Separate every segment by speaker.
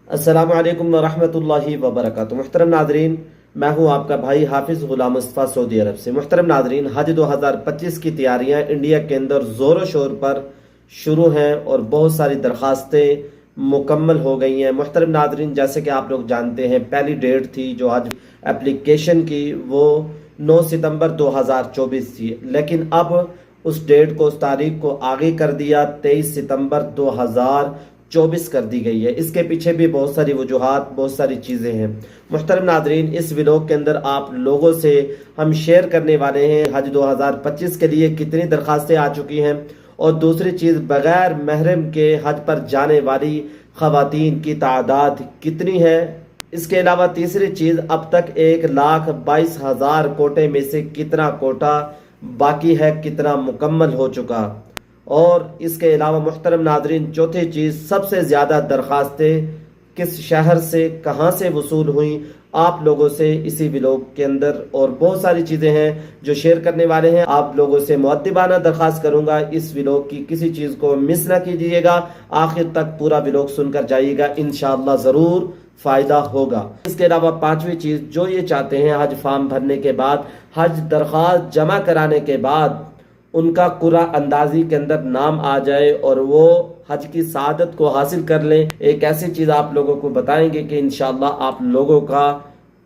Speaker 1: अस्सलामु अलैकुम वरहमतुल्लाहि वबरकातुहू। मुहतरम नाजरीन, मैं हूं आपका भाई हाफिज़ गुलाम मुस्तफ़ा सऊदी अरब से। मुहतरम नाजरीन, हज 2025 की तैयारियां इंडिया के अंदर ज़ोरों शोर पर शुरू हैं और बहुत सारी दरखास्तें मुकम्मल हो गई हैं। मुहतरम नाजरीन, जैसे कि आप लोग जानते हैं, पहली डेट थी जो हज एप्लीकेशन की वो 9 सितंबर 2024 थी, लेकिन अब उस डेट को, उस तारीख को आगे कर दिया, 23 सितंबर 2024 कर दी गई है। इसके पीछे भी बहुत सारी वजूहात, बहुत सारी चीज़ें हैं। मुहतरम नाजरीन, इस व्लॉग के अंदर आप लोगों से हम शेयर करने वाले हैं हज 2025 के लिए कितनी दरखास्तें आ चुकी हैं, और दूसरी चीज़, बग़ैर महरम के हज पर जाने वाली ख़वातीन की तादाद कितनी है। इसके अलावा तीसरी चीज़, अब तक 1,22,000 कोटे में से कितना कोटा बाकी है, कितना मुकम्मल हो चुका। और इसके अलावा मुहतरम नाजरीन, चौथी चीज़, सबसे ज़्यादा दरखास्तें किस शहर से, कहाँ से वसूल हुई, आप लोगों से इसी व्लॉग के अंदर और बहुत सारी चीज़ें हैं जो शेयर करने वाले हैं। आप लोगों से मुअद्दिबाना दरख्वास्त करूंगा, इस व्लॉग की किसी चीज़ को मिस ना कीजिएगा, आखिर तक पूरा व्लॉग सुनकर जाइएगा, इंशाअल्लाह ज़रूर फ़ायदा होगा। इसके अलावा पांचवी चीज़, जो ये चाहते हैं हज फॉर्म भरने के बाद, हज दरख्वास्त जमा कराने के बाद उनका कुरा अंदाजी के अंदर नाम आ जाए और वो हज की सआदत को हासिल कर लें, एक ऐसी चीज़ आप लोगों को बताएंगे कि इंशाअल्लाह आप लोगों का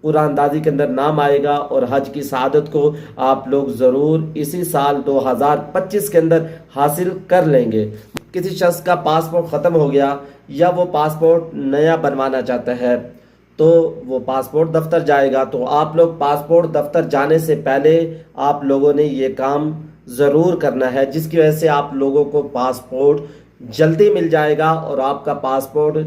Speaker 1: कुरा अंदाजी के अंदर नाम आएगा और हज की सआदत को आप लोग ज़रूर इसी साल 2025 के अंदर हासिल कर लेंगे। किसी शख्स का पासपोर्ट ख़त्म हो गया या वो पासपोर्ट नया बनवाना चाहता है, तो वो पासपोर्ट दफ्तर जाएगा। तो आप लोग पासपोर्ट दफ्तर जाने से पहले आप लोगों ने ये काम ज़रूर करना है, जिसकी वजह से आप लोगों को पासपोर्ट जल्दी मिल जाएगा और आपका पासपोर्ट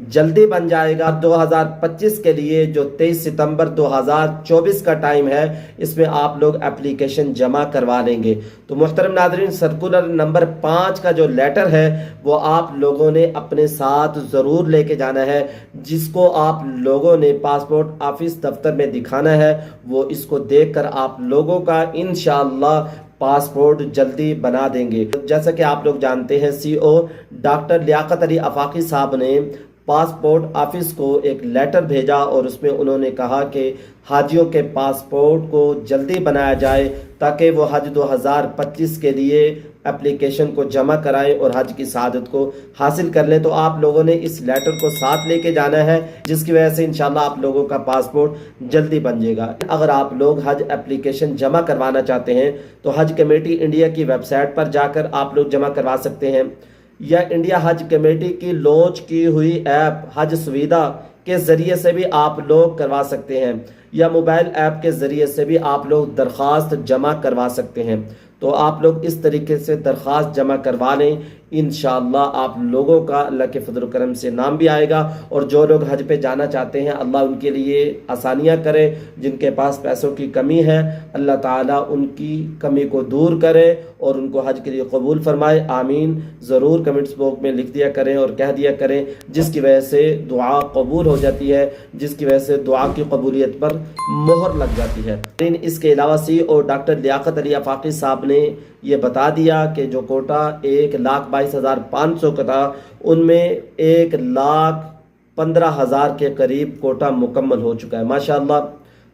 Speaker 1: जल्दी बन जाएगा। 2025 के लिए जो 23 सितंबर 2024 का टाइम है, इसमें आप लोग एप्लीकेशन जमा करवा लेंगे। तो मुहतरम नाज़रीन, सर्कुलर नंबर 5 का जो लेटर है वो आप लोगों ने अपने साथ ज़रूर लेके जाना है, जिसको आप लोगों ने पासपोर्ट ऑफिस दफ्तर में दिखाना है। वो इसको देखकर आप लोगों का इंशाअल्लाह पासपोर्ट जल्दी बना देंगे। जैसा कि आप लोग जानते हैं, सीओ डॉक्टर लियाकत अली आफाकी साहब ने पासपोर्ट ऑफिस को एक लेटर भेजा और उसमें उन्होंने कहा कि हाजियों के पासपोर्ट को जल्दी बनाया जाए ताकि वो हज 2025 के लिए एप्लीकेशन को जमा कराएं और हज की सआदत को हासिल कर लें। तो आप लोगों ने इस लेटर को साथ लेके जाना है, जिसकी वजह से इंशाल्लाह आप लोगों का पासपोर्ट जल्दी बन जाएगा। अगर आप लोग हज एप्लीकेशन जमा करवाना चाहते हैं तो हज कमेटी इंडिया की वेबसाइट पर जाकर आप लोग जमा करवा सकते हैं, या इंडिया हज कमेटी की लॉन्च की हुई ऐप हज सुविधा के ज़रिए से भी आप लोग करवा सकते हैं, या मोबाइल ऐप के ज़रिए से भी आप लोग दरख्वास्त जमा करवा सकते हैं। तो आप लोग इस तरीके से दरख्वास्त जमा करवा लें, इंशाअल्लाह आप लोगों का अल्लाह के फजल करम से नाम भी आएगा। और जो लोग हज पे जाना चाहते हैं, अल्लाह उनके लिए आसानियाँ करे। जिनके पास पैसों की कमी है, अल्लाह ताला उनकी कमी को दूर करे और उनको हज के लिए कबूल फरमाए। आमीन ज़रूर कमेंट्स बॉक्स में लिख दिया करें और कह दिया करें, जिसकी वजह से दुआ कबूल हो जाती है, जिसकी वजह से दुआ की कबूलियत पर मोहर लग जाती है। इसके अलावा सीओ डॉक्टर लियाकत अली आफाकी साहब ने ये बता दिया कि जो कोटा 1,22,500 का था, उनमें 1,15,000 के करीब कोटा मुकम्मल हो चुका है। माशाअल्लाह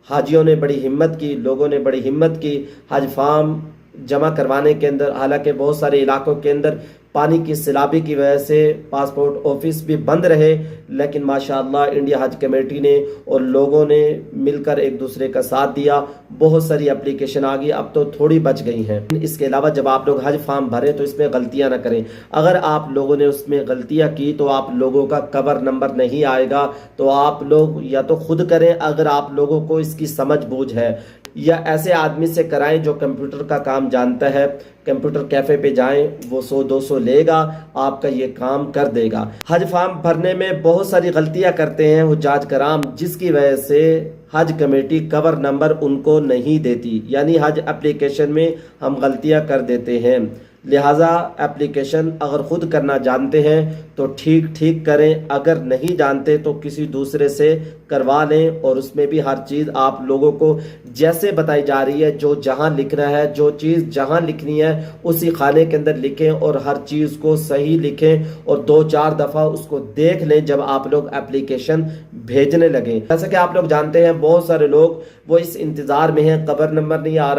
Speaker 1: हाजियों ने बड़ी हिम्मत की, लोगों ने बड़ी हिम्मत की हज फॉर्म जमा करवाने के अंदर। हालांकि बहुत सारे इलाकों के अंदर पानी की सैलाबी की वजह से पासपोर्ट ऑफिस भी बंद रहे, लेकिन माशाअल्लाह इंडिया हज कमेटी ने और लोगों ने मिलकर एक दूसरे का साथ दिया, बहुत सारी एप्लीकेशन आ गई, अब तो थोड़ी बच गई हैं। इसके अलावा जब आप लोग हज फॉर्म भरें तो इसमें गलतियां ना करें। अगर आप लोगों ने उसमें गलतियां की तो आप लोगों का कवर नंबर नहीं आएगा, तो आप लोग या तो खुद करें, अगर आप लोगों को इसकी समझ बूझ है, या ऐसे आदमी से कराएं जो कंप्यूटर का काम जानता है। कंप्यूटर कैफ़े पे जाएं, वो 100-200 लेगा, आपका ये काम कर देगा। हज फॉर्म भरने में बहुत सारी गलतियां करते हैं हुज्जाज कराम, जिसकी वजह से हज कमेटी कवर नंबर उनको नहीं देती, यानी हज एप्लीकेशन में हम गलतियां कर देते हैं। لہٰذا اپلیکیشن اگر خود کرنا جانتے ہیں تو ٹھیک کریں، اگر نہیں جانتے تو کسی دوسرے سے کروا لیں، اور اس میں بھی ہر چیز آپ لوگوں کو جیسے بتائی جا رہی ہے، جو جہاں لکھنا ہے، جو چیز جہاں لکھنی ہے اسی خانے کے اندر لکھیں، اور ہر چیز کو صحیح لکھیں، اور 2-4 دفعہ اس کو دیکھ لیں جب آپ لوگ اپلیکیشن بھیجنے لگیں۔ جیسا کہ آپ لوگ جانتے ہیں بہت سارے لوگ وہ اس انتظار میں ہیں، قبر نمبر نہیں آ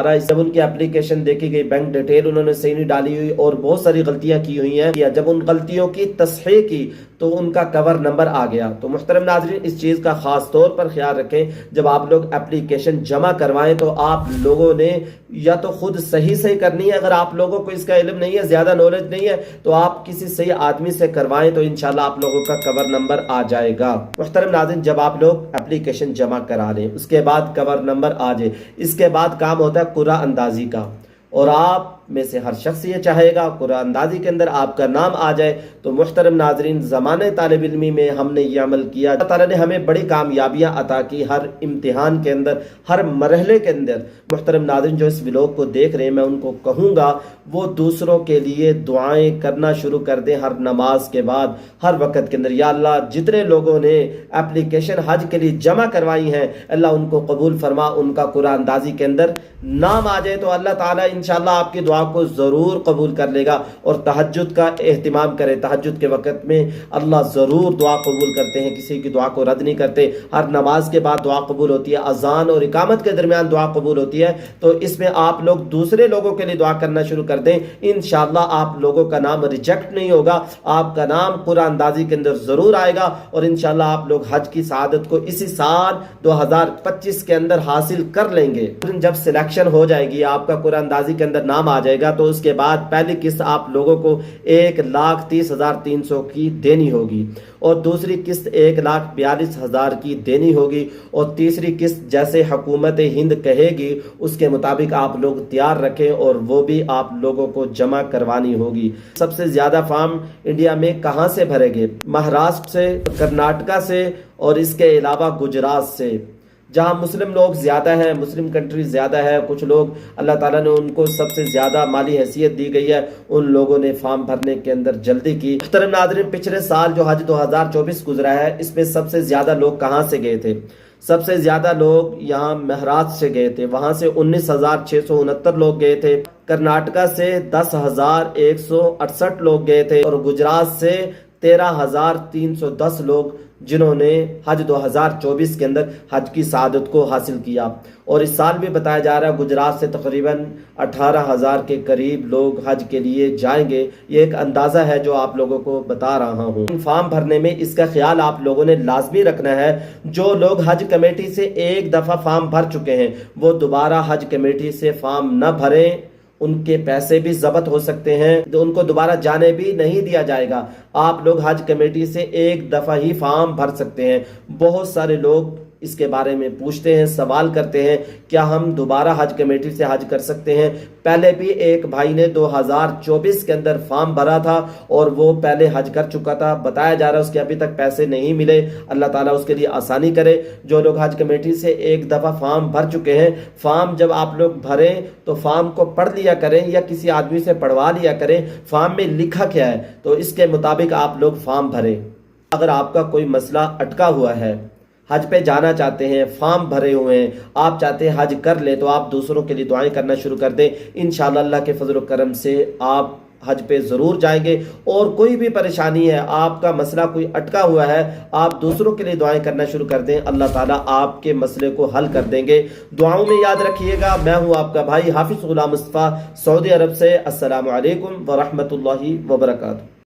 Speaker 1: رہا، جب ان کی اپلیکیشن دیکھی گئی، بینک ڈیٹیل انہوں نے صحیح نہیں ڈالی ہوئی اور بہت ساری غلطیاں کی ہوئی ہیں، جب ان غلطیوں کی تصحیح کی تو ان کا کور نمبر آ گیا۔ تو محترم ناظرین، اس چیز کا خاص طور پر خیال رکھیں، جب آپ لوگ اپلیکیشن جمع کروائیں تو آپ لوگوں نے یا تو خود صحیح کرنی ہے، اگر آپ لوگوں کو اس کا علم نہیں ہے، زیادہ نالج نہیں ہے، تو آپ کسی صحیح آدمی سے کروائیں تو انشاءاللہ آپ لوگوں کا کور نمبر آ جائے گا۔ محترم ناظرین، جب آپ لوگ اپلیکیشن جمع کرا لیں، اس کے بعد کور نمبر آ جائے، اس کے بعد کام ہوتا ہے قرعہ اندازی کا، اور آپ میں سے ہر شخص یہ چاہے گا قرعہ اندازی کے اندر آپ کا نام آ جائے۔ تو محترم ناظرین، زمانہ طالب علمی میں ہم نے یہ عمل کیا، اللہ تعالیٰ نے ہمیں بڑی کامیابیاں عطا کی ہر امتحان کے اندر، ہر مرحلے کے اندر۔ محترم ناظرین، جو اس ویلوگ کو دیکھ رہے ہیں، میں ان کو کہوں گا وہ دوسروں کے لیے دعائیں کرنا شروع کر دیں، ہر نماز کے بعد، ہر وقت کے اندر۔ یا اللہ، جتنے لوگوں نے اپلیکیشن حج کے لیے جمع کروائی ہیں، اللہ ان کو قبول فرما، ان کا قرعہ اندازی کے اندر نام آ جائے تو اللہ تعالیٰ انشاءاللہ آپ کی دعا کو ضرور قبول کر لے گا۔ اور تہجد کا اہتمام کرے، تہجد کے وقت میں اللہ ضرور دعا قبول کرتے ہیں، کسی کی دعا کو رد نہیں کرتے۔ ہر نماز کے بعد دعا قبول ہوتی ہے، اذان اور اقامت کے درمیان دعا قبول ہوتی ہے، تو اس میں آپ لوگ دوسرے لوگوں کے لیے دعا کرنا شروع کر دیں، انشاءاللہ آپ لوگوں کا نام ریجیکٹ نہیں ہوگا، آپ کا نام قرعہ اندازی کے اندر ضرور آئے گا، اور انشاءاللہ آپ لوگ حج کی سعادت کو اسی سال 2025 کے اندر حاصل کر لیں گے۔ جب سلیکشن ہو جائے گی، آپ کا قرعہ اندازی کے اندر نام آ جائے گا، تو اس کے بعد پہلی قسط آپ لوگوں کو 1,30,300 کی دینی ہوگی، اور دوسری قسط 1,42,000 کی دینی ہوگی، اور تیسری قسط جیسے حکومت ہند کہے گی اس کے مطابق آپ لوگ تیار رکھیں، اور وہ بھی آپ لوگوں کو جمع کروانی ہوگی۔ سب سے زیادہ فارم انڈیا میں کہاں سے بھرے گے؟ مہاراشٹر سے، کرناٹکا سے، اور اس کے علاوہ گجرات سے، جہاں مسلم لوگ زیادہ ہیں، مسلم کنٹری زیادہ ہے، کچھ لوگ اللہ تعالیٰ نے ان کو سب سے زیادہ مالی حیثیت دی گئی ہے، ان لوگوں نے فارم بھرنے کے اندر جلدی کی۔ محترم ناظرین، پچھلے سال جو حج 2024 گزرا ہے، اس میں سب سے زیادہ لوگ کہاں سے گئے تھے؟ سب سے زیادہ لوگ یہاں مہاراشٹر سے گئے تھے، وہاں سے 19,669 لوگ گئے تھے، کرناٹکا سے 10,168 لوگ گئے تھے، اور گجرات سے 13,310 لوگ جنہوں نے حج 2024 کے اندر حج کی سعادت کو حاصل کیا۔ اور اس سال بھی بتایا جا رہا ہے گجرات سے تقریباً 18,000 کے قریب لوگ حج کے لیے جائیں گے، یہ ایک اندازہ ہے جو آپ لوگوں کو بتا رہا ہوں۔ فارم بھرنے میں اس کا خیال آپ لوگوں نے لازمی رکھنا ہے، جو لوگ حج کمیٹی سے ایک دفعہ فارم بھر چکے ہیں وہ دوبارہ حج کمیٹی سے فارم نہ بھریں، ان کے پیسے بھی ضبط ہو سکتے ہیں، ان کو دوبارہ جانے بھی نہیں دیا جائے گا۔ آپ لوگ حج کمیٹی سے ایک دفعہ ہی فارم بھر سکتے ہیں۔ بہت سارے لوگ اس کے بارے میں پوچھتے ہیں، سوال کرتے ہیں، کیا ہم دوبارہ حج کمیٹی سے حج کر سکتے ہیں؟ پہلے بھی ایک بھائی نے 2024 کے اندر فارم بھرا تھا اور وہ پہلے حج کر چکا تھا، بتایا جا رہا ہے اس کے ابھی تک پیسے نہیں ملے۔ اللہ تعالیٰ اس کے لیے آسانی کرے۔ جو لوگ حج کمیٹی سے ایک دفعہ فارم بھر چکے ہیں، فارم جب آپ لوگ بھریں تو فارم کو پڑھ لیا کریں یا کسی آدمی سے پڑھوا لیا کریں، فارم میں لکھا کیا ہے تو اس کے مطابق آپ لوگ فارم بھریں۔ اگر آپ کا کوئی مسئلہ اٹکا ہوا ہے، حج پہ جانا چاہتے ہیں، فارم بھرے ہوئے ہیں، آپ چاہتے ہیں حج کر لیں، تو آپ دوسروں کے لیے دعائیں کرنا شروع کر دیں، انشاءاللہ اللہ کے فضل و کرم سے آپ حج پہ ضرور جائیں گے۔ اور کوئی بھی پریشانی ہے، آپ کا مسئلہ کوئی اٹکا ہوا ہے، آپ دوسروں کے لیے دعائیں کرنا شروع کر دیں، اللہ تعالیٰ آپ کے مسئلے کو حل کر دیں گے۔ دعاؤں میں یاد رکھیے گا۔ میں ہوں آپ کا بھائی حافظ غلام مصطفیٰ، سعودی عرب سے۔ السلام علیکم ورحمۃ اللہ وبرکاتہ۔